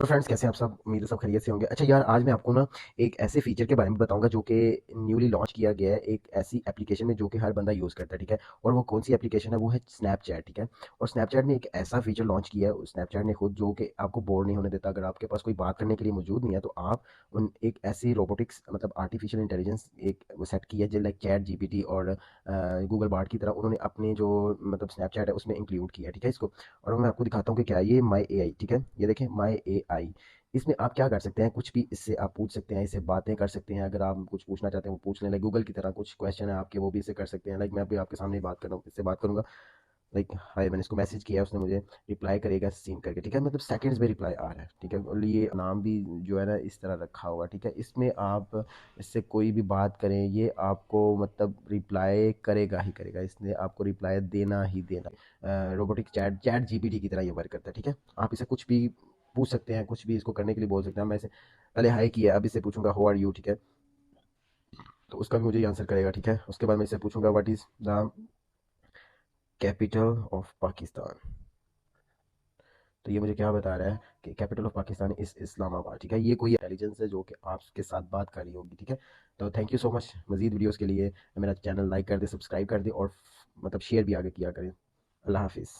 तो फ्रेंड्स कैसे हैं आप सब? उम्मीद है सब खैरियत से होंगे। अच्छा यार, आज मैं आपको ना एक ऐसे फीचर के बारे में बताऊंगा जो कि न्यूली लॉन्च किया गया है एक ऐसी एप्लीकेशन में जो कि हर बंदा यूज़ करता है, ठीक है। और वो कौन सी एप्लीकेशन है? वो है स्नैपचैट, ठीक है। और स्नैपचैट ने एक ऐसा फीचर लॉन्च किया है स्नैपचैट ने खुद, जो कि आपको बोर नहीं होने देता। अगर आपके पास कोई बात करने के लिए मौजूद नहीं है तो आप उन एक ऐसी रोबोटिक्स मतलब आर्टिफिशियल इंटेलिजेंस एक वो सेट की है जो लाइक चैट जीपीटी और गूगल बार्ड की तरह उन्होंने अपने जो मतलब स्नैपचैट है उसमें इंक्लूड किया है, ठीक है इसको। और मैं आपको दिखाता हूँ कि क्या है ये माई ए आई, ठीक है। ये देखें माई ए आई। इसमें आप क्या कर सकते हैं, कुछ भी इससे आप पूछ सकते हैं, इससे बातें कर सकते हैं। अगर आप कुछ पूछना चाहते हैं वो पूछ लें, लाइक गूगल की तरह कुछ क्वेश्चन है आपके वो भी इससे कर सकते हैं। लाइक मैं अभी आपके सामने बात कर रहा हूँ, इससे बात करूंगा। लाइक हाय, मैंने इसको मैसेज किया, उसने मुझे रिप्लाई करेगा सीन करके, ठीक है। मतलब सेकंड्स में रिप्लाई आ रहा है, ठीक है। और ये नाम भी जो है ना इस तरह रखा हुआ, ठीक है। इसमें आप इससे कोई भी बात करें ये आपको मतलब रिप्लाई करेगा ही करेगा, इसने आपको रिप्लाई देना ही देना। रोबोटिक चैट चैट जीपीटी की तरह ये वर्क करता है, ठीक है। आप इसे कुछ भी पूछ सकते हैं, कुछ भी इसको करने के लिए बोल सकते हैं। मैं इसे पहले हाई किया, अब इससे पूछूंगा हाउ आर यू, ठीक है। तो उसका भी मुझे आंसर करेगा, ठीक है। उसके बाद मैं इससे पूछूंगा what is the capital of Pakistan. तो ये मुझे क्या बता रहा है कि कैपिटल ऑफ पाकिस्तान इस इस्लामाबाद, ठीक है। ये कोई इंटेलिजेंस है जो कि आपके साथ बात कर रही होगी, ठीक है। तो थैंक यू सो मच। मजीद वीडियोस के लिए मेरा चैनल लाइक कर दे, सब्सक्राइब कर दे और मतलब शेयर भी आगे किया करें। अल्लाह हाफिज़।